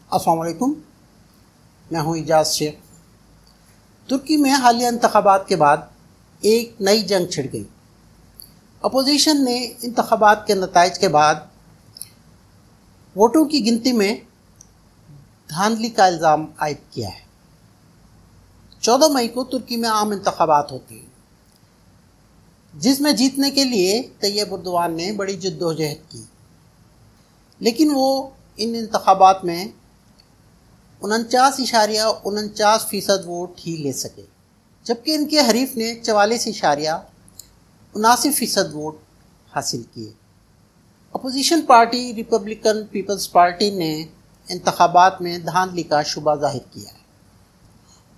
अस्सलाम वालेकुम, मैं हूँ इजाज़ शेख। तुर्की में हालिया इंतखाबात के बाद एक नई जंग छिड़ गई। अपोजिशन ने इंतखाबात के नताइज के बाद वोटों की गिनती में धांधली का इल्ज़ाम आयद किया है। 14 मई को तुर्की में आम इंतखाबात होती हैं, जिसमें जीतने के लिए तैयब एर्दोगान ने बड़ी जद्दोजहद की, लेकिन वो इन इंतखाबात में 49.49% वोट ही ले सके, जबकि इनके हरीफ ने 44.79% वोट हासिल किए। Opposition party Republican People's Party ने इंतखाबात में धांधली का शुबा जाहिर किया है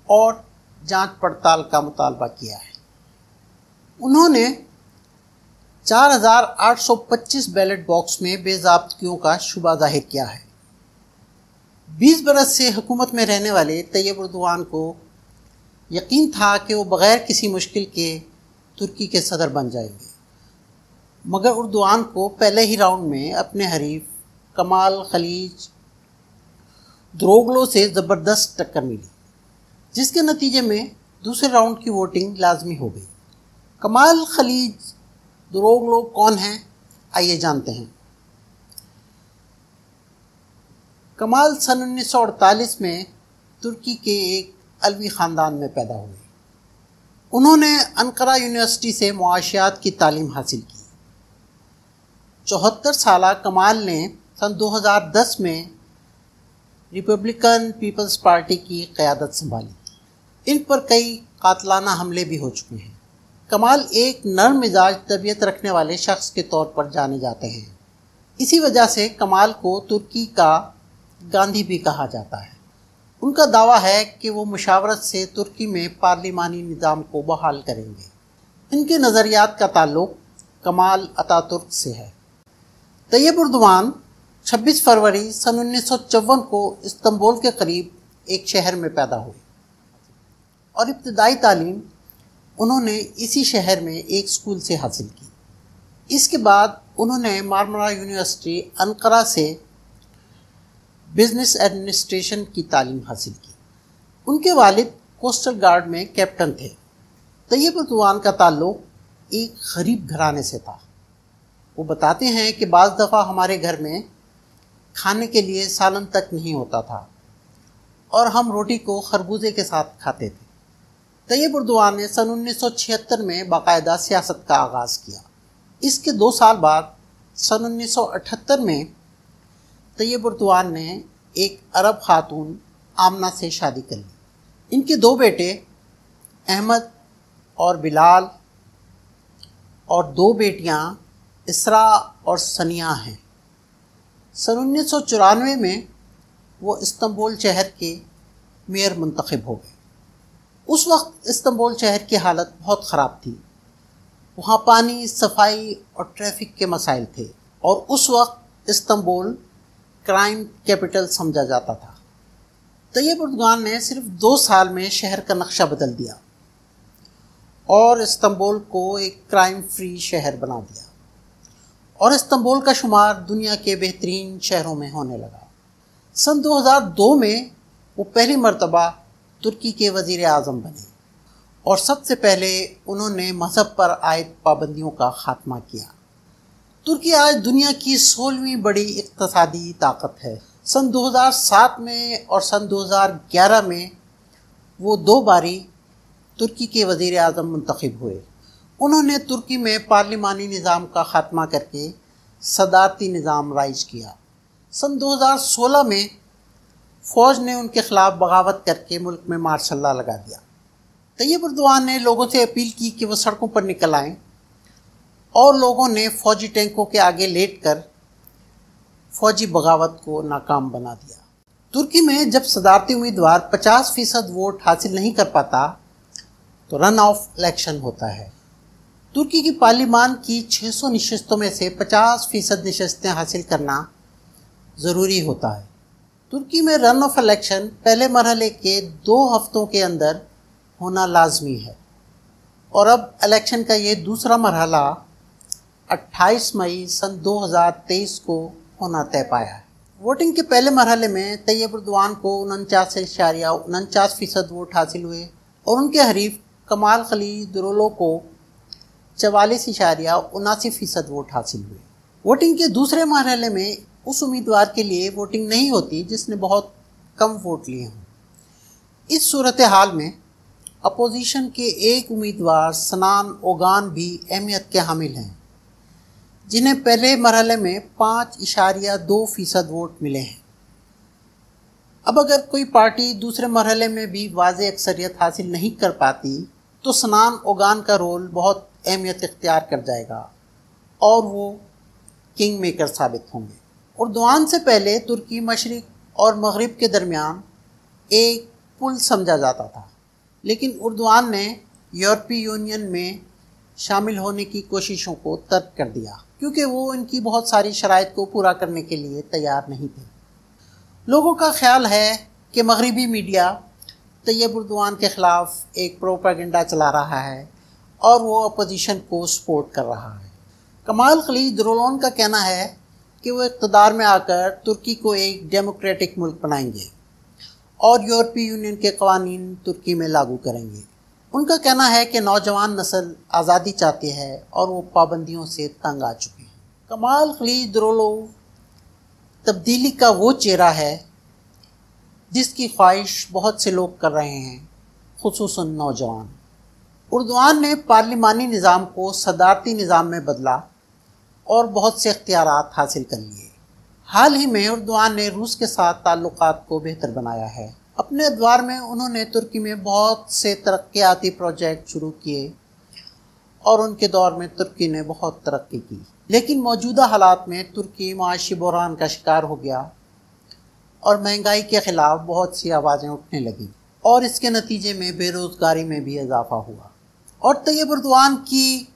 और जांच पड़ताल का मुतालबा किया है। उन्होंने 4,825 बैलेट बॉक्स में बेज़ाब्तगियों का शुबा जाहिर किया है। 20 बरस से हुकूमत में रहने वाले तैयब एर्दोगान को यकीन था कि वो बग़ैर किसी मुश्किल के तुर्की के सदर बन जाएंगे, मगर एर्दोगान को पहले ही राउंड में अपने हरीफ कमाल खलीज द्रोगलो से ज़बरदस्त टक्कर मिली, जिसके नतीजे में दूसरे राउंड की वोटिंग लाजमी हो गई। कमाल खलीज द्रोगलो कौन हैं, आइए जानते हैं। कमाल सन 1948 में तुर्की के एक अलवी ख़ानदान में पैदा हुए। उन्होंने अंकारा यूनिवर्सिटी से मुआशियात की तालीम हासिल की। 74 साला कमाल ने सन 2010 में रिपब्लिकन पीपल्स पार्टी की क़यादत संभाली। इन पर कई कातलाना हमले भी हो चुके हैं। कमाल एक नरम मिजाज तबीयत रखने वाले शख्स के तौर पर जाने जाते हैं। इसी वजह से कमाल को तुर्की का गांधी भी कहा जाता है। उनका दावा है कि वो मुशावरत से तुर्की में पार्लिमानी निज़ाम को बहाल करेंगे। इनके नज़रियात का ताल्लुक़ कमाल अतातुर्क से है। तैयब एर्दोगान 26 फरवरी सन 1954 को इस्तांबुल के करीब एक शहर में पैदा हुए और इब्तदाई तालीम उन्होंने इसी शहर में एक स्कूल से हासिल की। इसके बाद उन्होंने मार्मारा यूनिवर्सिटी अंकारा से बिज़नेस एडमिनिस्ट्रेशन की तालीम हासिल की। उनके वालिद कोस्टल गार्ड में कैप्टन थे। तैयब एर्दोगान का ताल्लुक़ एक गरीब घराने से था। वो बताते हैं कि बाज़ दफ़ा हमारे घर में खाने के लिए सालन तक नहीं होता था और हम रोटी को खरबूजे के साथ खाते थे। तैयब एर्दोगान ने सन 1976 में बाकायदा सियासत का आगाज़ किया। इसके 2 साल बाद सन 1978 में तैयब एर्दोगान ने एक अरब खातून आमना से शादी कर ली। इनके 2 बेटे अहमद और बिलाल और 2 बेटियां इसरा और सनिया हैं। सन 1994 में वो इस्तांबुल शहर के मेयर मुंतखब हो गए। उस वक्त इस्तांबुल शहर की हालत बहुत ख़राब थी। वहाँ पानी, सफाई और ट्रैफिक के मसाइल थे और उस वक्त इस्तांबुल क्राइम कैपिटल समझा जाता था। तैयब एर्दोगान ने सिर्फ 2 साल में शहर का नक्शा बदल दिया और इस्तांबुल को एक क्राइम फ्री शहर बना दिया और इस्तांबुल का शुमार दुनिया के बेहतरीन शहरों में होने लगा। सन 2002 में वो पहली मर्तबा तुर्की के वज़ीर आज़म बने और सबसे पहले उन्होंने मज़हब पर आयद पाबंदियों का ख़ात्मा किया। तुर्की आज दुनिया की 16वीं बड़ी इक़्तिसादी ताकत है। सन 2007 में और सन 2011 में वो 2 बारी तुर्की के वज़ीर आज़म मुंतखब हुए। उन्होंने तुर्की में पार्लिमानी निज़ाम का ख़ात्मा करके सदारती निज़ाम राइज किया। सन 2016 में फ़ौज ने उनके ख़िलाफ़ बगावत करके मुल्क में मार्शल लॉ लगा दिया। तैयब एर्दोगान ने लोगों से अपील की कि वो सड़कों पर निकल आएँ और लोगों ने फ़ौजी टैंकों के आगे लेटकर फ़ौजी बगावत को नाकाम बना दिया। तुर्की में जब सदारती उम्मीदवार 50% वोट हासिल नहीं कर पाता तो रन ऑफ इलेक्शन होता है। तुर्की की पार्लिमान की 600 नशस्तों में से 50% नशस्तें हासिल करना ज़रूरी होता है। तुर्की में रन ऑफ इलेक्शन पहले मरहले के 2 हफ्तों के अंदर होना लाजमी है और अब इलेक्शन का ये दूसरा मरहला 28 मई सन 2023 को होना तय पाया है। वोटिंग के पहले मरहले में तैयब उर्दवान को 49.49% वोट हासिल हुए और उनके हरीफ कमाल खलील दुरोलो को 44.79% वोट हासिल हुए। वोटिंग के दूसरे मरहले में उस उम्मीदवार के लिए वोटिंग नहीं होती जिसने बहुत कम वोट लिए हों। इस सूरत हाल में अपोजिशन के एक उम्मीदवार सनान ओगान भी अहमियत के हामिल हैं, जिन्हें पहले मरहले में 5.2% वोट मिले हैं। अब अगर कोई पार्टी दूसरे मरहले में भी वाज़ेह अक्सरियत हासिल नहीं कर पाती तो सनान ओगान का रोल बहुत अहमियत इख्तियार कर जाएगा और वो किंग मेकर साबित होंगे। उर्दवान से पहले तुर्की मशरिक और मगरिब के दरमियान एक पुल समझा जाता था, लेकिन उर्दवान ने यूरोपीय यूनियन में शामिल होने की कोशिशों को तर्क कर दिया क्योंकि वो इनकी बहुत सारी शराइत को पूरा करने के लिए तैयार नहीं थे। लोगों का ख्याल है कि मगरिबी मीडिया तैयब उर्दवान के ख़िलाफ़ एक प्रोपेगेंडा चला रहा है और वो अपोजिशन को सपोर्ट कर रहा है। कमाल खलील दुरोलोन का कहना है कि वो इक़्तिदार में आकर तुर्की को एक डेमोक्रेटिक मुल्क बनाएंगे और यूरोपीय यूनियन के कवानीन तुर्की में लागू करेंगे। उनका कहना है कि नौजवान नस्ल आज़ादी चाहती है और वो पाबंदियों से तंग आ चुके हैं। कमाल खलील दुरोलोव तब्दीली का वो चेहरा है जिसकी ख्वाहिश बहुत से लोग कर रहे हैं, खुसूसन नौजवान। उर्दवान ने पार्लिमानी निज़ाम को सदारती निज़ाम में बदला और बहुत से इख्तियारात हासिल कर लिए। हाल ही में उर्दवान ने रूस के साथ ताल्लुकात को बेहतर बनाया है। अपने अदवार में उन्होंने तुर्की में बहुत से तरक्याती प्रोजेक्ट शुरू किए और उनके दौर में तुर्की ने बहुत तरक्की की, लेकिन मौजूदा हालात में तुर्की माशी बहरान का शिकार हो गया और महंगाई के ख़िलाफ़ बहुत सी आवाज़ें उठने लगीं और इसके नतीजे में बेरोज़गारी में भी इजाफ़ा हुआ और तैयब उर्दवान की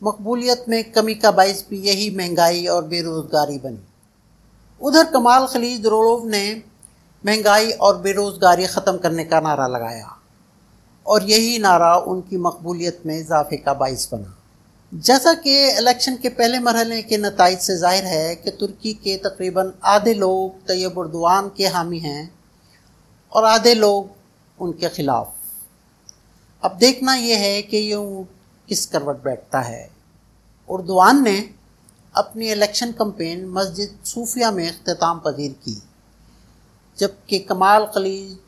मकबूलियत में कमी का बाइस भी यही महंगाई और बेरोज़गारी बनी। उधर कमाल खलील दुरोलोव ने महंगाई और बेरोज़गारी ख़त्म करने का नारा लगाया और यही नारा उनकी मकबूलियत में इजाफे का बाइस बना। जैसा कि इलेक्शन के पहले मरहले के नताइज से ज़ाहिर है कि तुर्की के तकरीबन आधे लोग तैयब उर्दवान के हामी हैं और आधे लोग उनके ख़िलाफ़। अब देखना यह है कि यूँ किस करवट बैठता है। उर्दवान ने अपनी इलेक्शन कैंपेन मस्जिद सूफिया में इख्तिताम पजीर की, जबकि कमाल खलील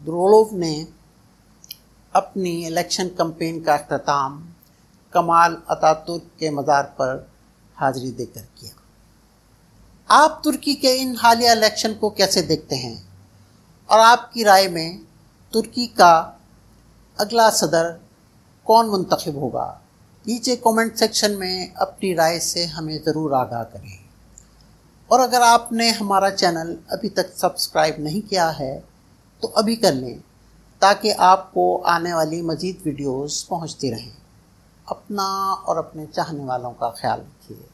दुरोलोव ने अपनी इलेक्शन कैंपेन का इख्तिताम कमाल अतातुर्क के मज़ार पर हाज़िरी देकर किया। आप तुर्की के इन हालिया इलेक्शन को कैसे देखते हैं और आपकी राय में तुर्की का अगला सदर कौन मुंतखब होगा? नीचे कमेंट सेक्शन में अपनी राय से हमें ज़रूर आगाह करें और अगर आपने हमारा चैनल अभी तक सब्सक्राइब नहीं किया है तो अभी कर लें ताकि आपको आने वाली मज़ीद वीडियोस पहुंचती रहें। अपना और अपने चाहने वालों का ख्याल रखिए।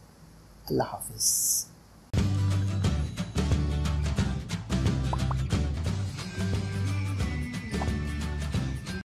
अल्लाह हाफ़िज़।